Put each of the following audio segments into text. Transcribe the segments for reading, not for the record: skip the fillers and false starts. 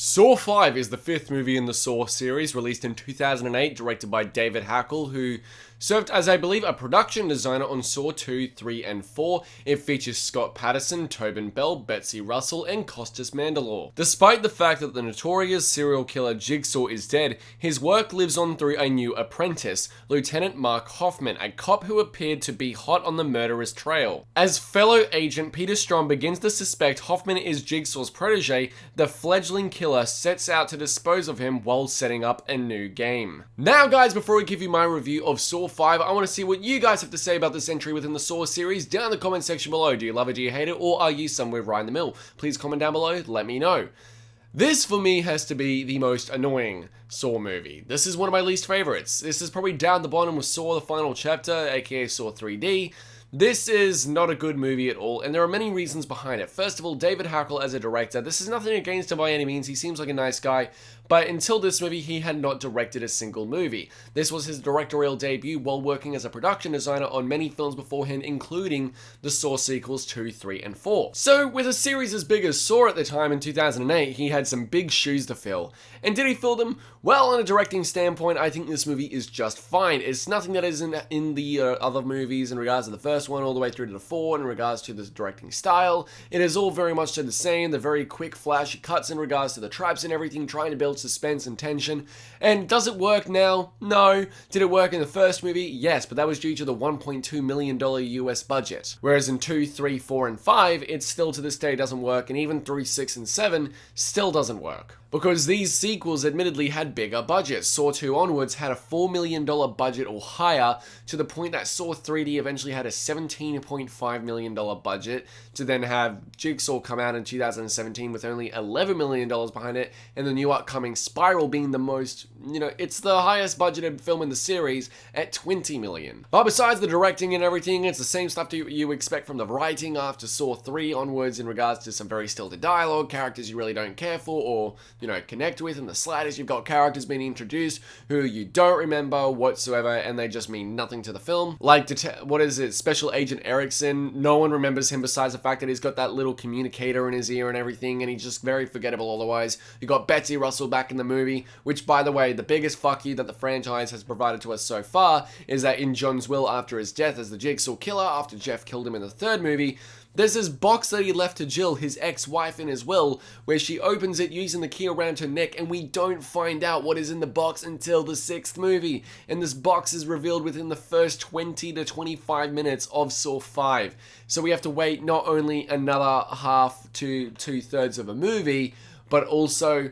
Saw 5 is the fifth movie in the Saw series, released in 2008, directed by David Hackl, who served as, I believe, a production designer on Saw 2, 3, and 4. It features Scott Patterson, Tobin Bell, Betsy Russell, and Costas Mandylor. Despite the fact that the notorious serial killer Jigsaw is dead, his work lives on through a new apprentice, Lieutenant Mark Hoffman, a cop who appeared to be hot on the murderer's trail. As fellow Agent Peter Strahm begins to suspect Hoffman is Jigsaw's protégé, the fledgling killer sets out to dispose of him while setting up a new game. Now guys, before I give you my review of Saw 5, I want to see what you guys have to say about this entry within the Saw series down in the comment section below. Do you love it, do you hate it, or are you somewhere right in the middle? Please comment down below, let me know. This, for me, has to be the most annoying Saw movie. This is one of my least favorites. This is probably down the bottom with Saw the Final Chapter, aka Saw 3D. This is not a good movie at all, and there are many reasons behind it. First of all, David Hackl as a director. This is nothing against him by any means. He seems like a nice guy, but until this movie, he had not directed a single movie. This was his directorial debut while working as a production designer on many films beforehand, including the Saw sequels 2, 3, and 4. So, with a series as big as Saw at the time in 2008, he had some big shoes to fill. And did he fill them? Well, on a directing standpoint, I think this movie is just fine. It's nothing that isn't in the other movies in regards to the first one all the way through to the 4 in regards to the directing style. It is all very much the same, the very quick flashy cuts in regards to the traps and everything, trying to build suspense and tension. And does it work now? No. Did it work in the first movie? Yes, but that was due to the $1.2 million US budget. Whereas in 2, 3, 4, and 5, it still to this day doesn't work, and even 3, 6, and 7 still doesn't work. Because these sequels admittedly had bigger budgets. Saw 2 onwards had a $4 million budget or higher, to the point that Saw 3D eventually had a $17.5 million budget, to then have Jigsaw come out in 2017 with only $11 million behind it, and the new upcoming Spiral being the most, it's the highest budgeted film in the series at $20 million. But besides the directing and everything, it's the same stuff you expect from the writing after Saw 3 onwards in regards to some very stilted dialogue, characters you really don't care for or connect with in the slightest. You've got characters being introduced who you don't remember whatsoever, and they just mean nothing to the film. Like, Special Agent Erickson, no one remembers him besides the fact that he's got that little communicator in his ear and everything, and he's just very forgettable otherwise. You got Betsy Russell back in the movie, which, by the way, the biggest fuck you that the franchise has provided to us so far is that in John's will after his death as the Jigsaw killer, after Jeff killed him in the third movie, there's this box that he left to Jill, his ex-wife, in his will, where she opens it using the key around her neck, and we don't find out what is in the box until the 6th movie. And this box is revealed within the first 20 to 25 minutes of Saw 5. So we have to wait not only another half to 2/3 of a movie, but also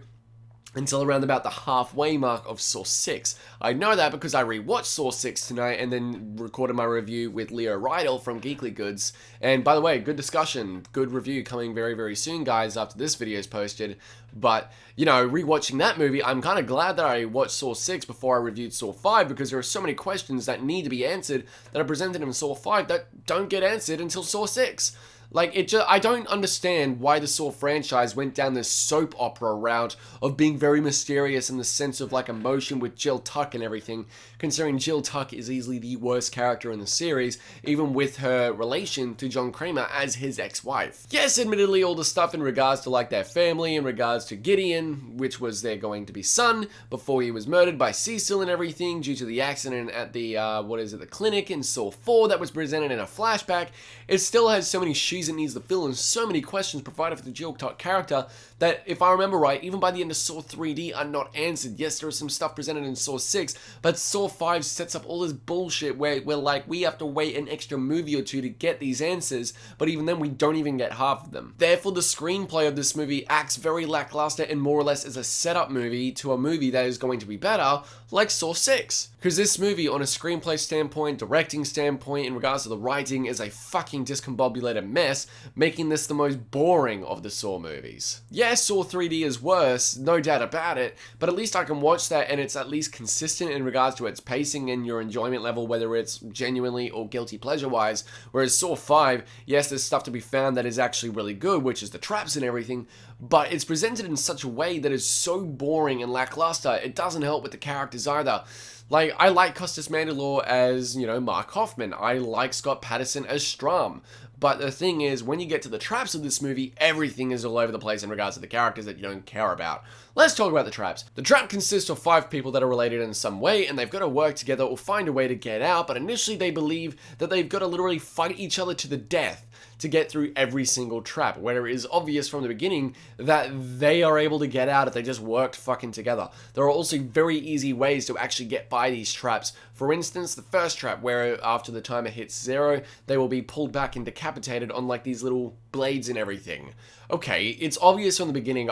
until around about the halfway mark of Saw 6. I know that because I rewatched Saw 6 tonight and then recorded my review with Leo Rydell from Geekly Goods. And by the way, good discussion, good review coming very, very soon, guys, after this video is posted. But, rewatching that movie, I'm kind of glad that I watched Saw 6 before I reviewed Saw 5, because there are so many questions that need to be answered that are presented in Saw 5 that don't get answered until Saw 6. I don't understand why the Saw franchise went down this soap opera route of being very mysterious in the sense of emotion with Jill Tuck and everything, considering Jill Tuck is easily the worst character in the series, even with her relation to John Kramer as his ex-wife. Yes, admittedly, all the stuff in regards to their family, in regards to Gideon, which was their going to be son, before he was murdered by Cecil and everything due to the accident at the, the clinic in Saw 4 that was presented in a flashback, it still has so many shoes it needs to fill and so many questions provided for the Jill Tuck character that, if I remember right, even by the end of Saw 3D are not answered. Yes, there is some stuff presented in Saw 6, but Saw 5 sets up all this bullshit where we have to wait an extra movie or two to get these answers, but even then we don't even get half of them. Therefore, the screenplay of this movie acts very lackluster and more or less as a setup movie to a movie that is going to be better, like Saw 6. Because this movie, on a screenplay standpoint, directing standpoint, in regards to the writing, is a fucking discombobulated mess, making this the most boring of the Saw movies. Yes, Saw 3D is worse, no doubt about it, but at least I can watch that and it's at least consistent in regards to its pacing and your enjoyment level, whether it's genuinely or guilty pleasure-wise. Whereas Saw 5, yes, there's stuff to be found that is actually really good, which is the traps and everything, but it's presented in such a way that is so boring and lackluster, it doesn't help with the characters either. I like Costas Mandylor as, Mark Hoffman. I like Scott Patterson as Strahm. But the thing is, when you get to the traps of this movie, everything is all over the place in regards to the characters that you don't care about. Let's talk about the traps. The trap consists of 5 people that are related in some way, and they've got to work together or find a way to get out, but initially they believe that they've got to literally fight each other to the death to get through every single trap, where it is obvious from the beginning that they are able to get out if they just worked fucking together. There are also very easy ways to actually get by these traps. For instance, the first trap, where after the timer hits 0, they will be pulled back and decapitated on like these little blades and everything. Okay, it's obvious from the beginning,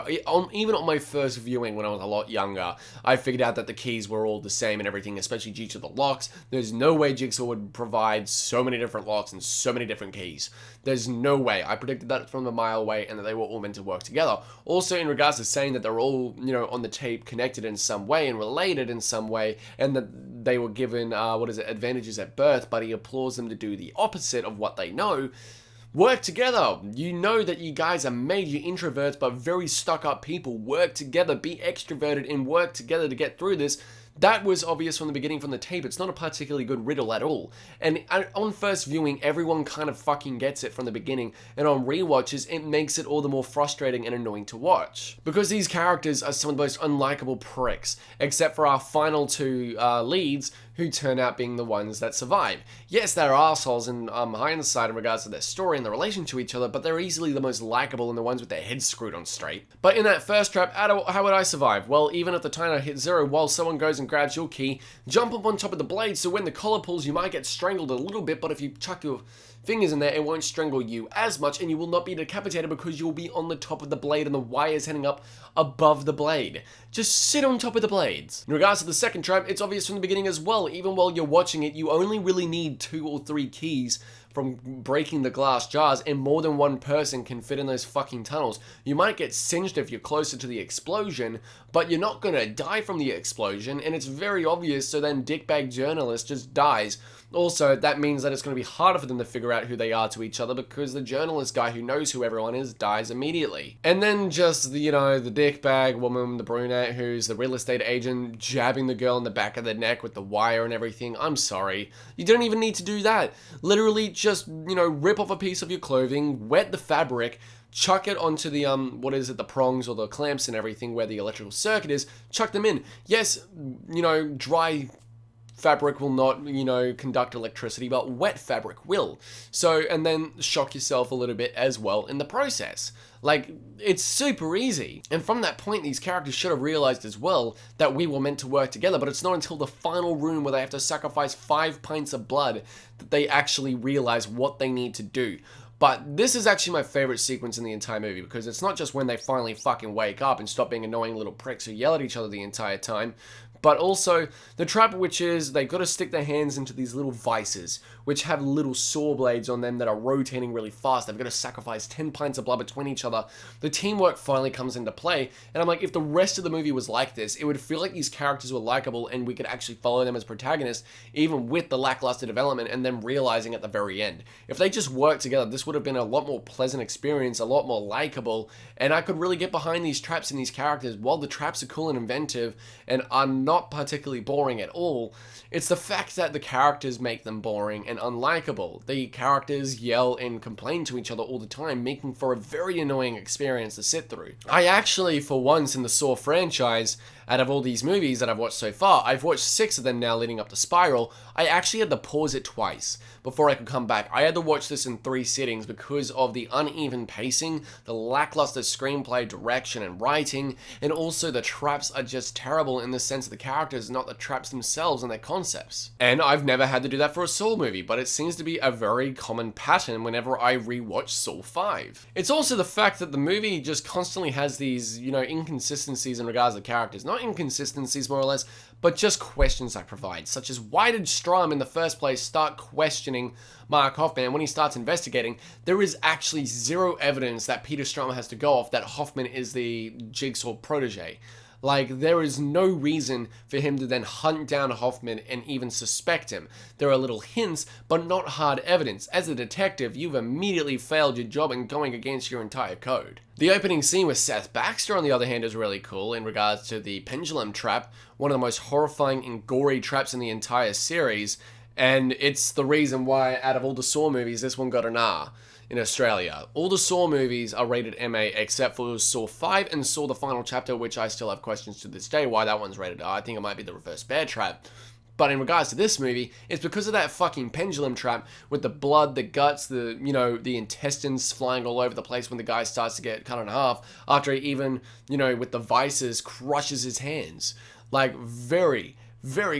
even on my first viewing when I was a lot younger, I figured out that the keys were all the same and everything, especially due to the locks. There's no way Jigsaw would provide so many different locks and so many different keys. There's no way. I predicted that from a mile away and that they were all meant to work together. Also, in regards to saying that they're all, on the tape connected in some way and related in some way, and that they were given, advantages at birth, but he applauded them to do the opposite of what they know. Work together. You know that you guys are major introverts but very stuck-up people. Work together, be extroverted, and work together to get through this. That was obvious from the beginning from the tape. It's not a particularly good riddle at all. And on first viewing, everyone kind of fucking gets it from the beginning. And on rewatches, it makes it all the more frustrating and annoying to watch. Because these characters are some of the most unlikable pricks. Except for our final 2 leads, who turn out being the ones that survive. Yes, they're assholes in hindsight in regards to their story and their relation to each other, but they're easily the most likable and the ones with their heads screwed on straight. But in that first trap, how would I survive? Well, even if the timer hits 0, while someone goes and grabs your key, jump up on top of the blade, so when the collar pulls, you might get strangled a little bit, but if you chuck your fingers in there, it won't strangle you as much, and you will not be decapitated because you'll be on the top of the blade and the wires heading up above the blade. Just sit on top of the blades. In regards to the second trap, it's obvious from the beginning as well. Even while you're watching it, you only really need 2 or 3 keys from breaking the glass jars, and more than one person can fit in those fucking tunnels. You might get singed if you're closer to the explosion, but you're not gonna die from the explosion, and it's very obvious, so then dickbag journalist just dies. Also, that means that it's going to be harder for them to figure out who they are to each other because the journalist guy who knows who everyone is dies immediately. And then just, the dickbag woman, the brunette, who's the real estate agent, jabbing the girl in the back of the neck with the wire and everything. I'm sorry. You don't even need to do that. Literally just, rip off a piece of your clothing, wet the fabric, chuck it onto the, the prongs or the clamps and everything where the electrical circuit is, chuck them in. Yes, dry fabric will not, conduct electricity, but wet fabric will. So, and then shock yourself a little bit as well in the process. Like, it's super easy. And from that point, these characters should have realized as well that we were meant to work together, but it's not until the final room where they have to sacrifice 5 pints of blood that they actually realize what they need to do. But this is actually my favorite sequence in the entire movie, because it's not just when they finally fucking wake up and stop being annoying little pricks who yell at each other the entire time, but also the trap, which is they've got to stick their hands into these little vices, which have little saw blades on them that are rotating really fast. They've got to sacrifice 10 pints of blood between each other. The teamwork finally comes into play, and I'm like, if the rest of the movie was like this, it would feel like these characters were likable and we could actually follow them as protagonists, even with the lackluster development and them realizing at the very end. If they just worked together, this would have been a lot more pleasant experience, a lot more likable, and I could really get behind these traps and these characters. While the traps are cool and inventive and are not particularly boring at all, it's the fact that the characters make them boring and unlikable. The characters yell and complain to each other all the time, making for a very annoying experience to sit through. I actually, for once in the Saw franchise, out of all these movies that I've watched so far, I've watched 6 of them now leading up to Spiral, I actually had to pause it twice before I could come back. I had to watch this in 3 sittings because of the uneven pacing, the lackluster screenplay, direction, and writing, and also the traps are just terrible in the sense of the characters, not the traps themselves and their concepts. And I've never had to do that for a Saw movie, but it seems to be a very common pattern whenever I rewatch Saw 5. It's also the fact that the movie just constantly has these, inconsistencies in regards to characters. Not inconsistencies, more or less, but just questions I provide, such as why did Strahm in the first place start questioning Mark Hoffman? When he starts investigating, there is actually 0 evidence that Peter Strahm has to go off that Hoffman is the Jigsaw protege. Like, there is no reason for him to then hunt down Hoffman and even suspect him. There are little hints, but not hard evidence. As a detective, you've immediately failed your job in going against your entire code. The opening scene with Seth Baxter, on the other hand, is really cool in regards to the pendulum trap, one of the most horrifying and gory traps in the entire series, and it's the reason why, out of all the Saw movies, this one got an R. in Australia. All the Saw movies are rated MA except for Saw 5 and Saw the Final Chapter, which I still have questions to this day why that one's rated R. I think it might be the reverse bear trap. But in regards to this movie, it's because of that fucking pendulum trap with the blood, the guts, the, you know, the intestines flying all over the place when the guy starts to get cut in half after he even, you know, with the vices crushes his hands. Like, very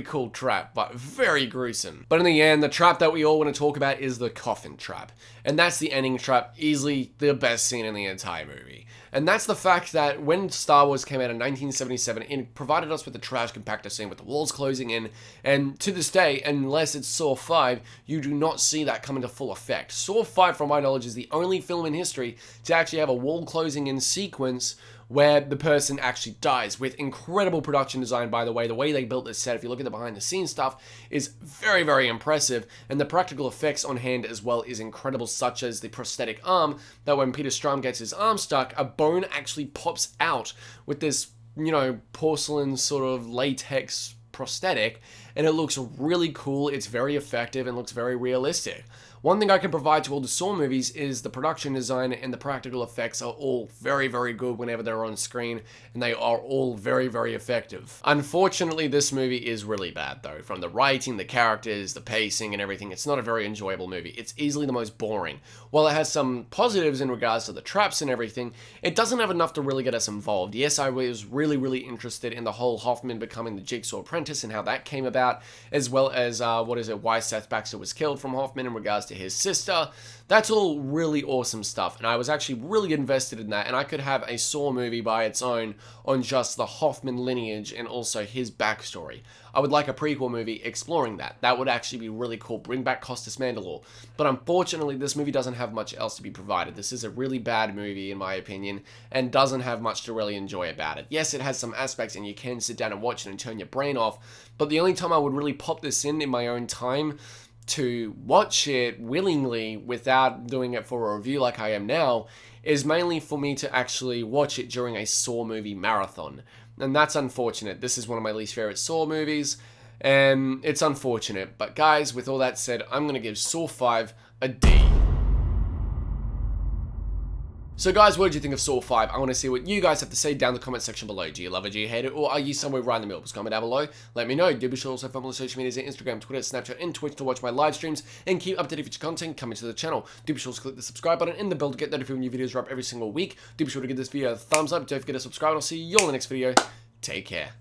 cool trap, but very gruesome. But in the end, the trap that we all want to talk about is the coffin trap. And that's the ending trap, easily the best scene in the entire movie. And that's the fact that when Star Wars came out in 1977, it provided us with the trash compactor scene with the walls closing in, and to this day, unless it's Saw 5, you do not see that come into full effect. Saw 5, from my knowledge, is the only film in history to actually have a wall closing in sequence where the person actually dies, with incredible production design, by the way. The way they built this set, if you look at the behind the scenes stuff, is very impressive, and the practical effects on hand as well is incredible, such as the prosthetic arm, that when Peter Strahm gets his arm stuck, a bone actually pops out with this, you know, porcelain sort of latex prosthetic, and it looks really cool, it's very effective, and looks very realistic. One thing I can provide to all the Saw movies is the production design and the practical effects are all very good whenever they're on screen, and they are all very effective. Unfortunately, this movie is really bad though. From the writing, the characters, the pacing and everything, it's not a very enjoyable movie. It's easily the most boring. While it has some positives in regards to the traps and everything, it doesn't have enough to really get us involved. Yes, I was really interested in the whole Hoffman becoming the Jigsaw apprentice and how that came about, as well as why Seth Baxter was killed from Hoffman in regards to his sister. That's all really awesome stuff, and I was actually really invested in that, and I could have a Saw movie by its own on just the Hoffman lineage and also his backstory. I would like a prequel movie exploring that. That would actually be really cool. Bring back Costas Mandylor. But unfortunately, this movie doesn't have much else to be provided. This is a really bad movie, in my opinion, and doesn't have much to really enjoy about it. Yes, it has some aspects, and you can sit down and watch it and turn your brain off, but the only time I would really pop this in my own time to watch it willingly without doing it for a review like I am now is mainly for me to actually watch it during a Saw movie marathon. And that's unfortunate. This is one of my least favorite Saw movies, and it's unfortunate. But guys, with all that said, I'm going to give Saw 5 a D. So guys, what did you think of Saw 5? I want to see what you guys have to say down in the comment section below. Do you love it? Do you hate it? Or are you somewhere right in the middle? Just comment down below. Let me know. Do be sure to also follow me on social medias, Instagram, Twitter, Snapchat, and Twitch to watch my live streams and keep up to date with future content coming to the channel. Do be sure to click the subscribe button in the bell to get notified when new videos drop every single week. Do be sure to give this video a thumbs up. Don't forget to subscribe, and I'll see you all in the next video. Take care.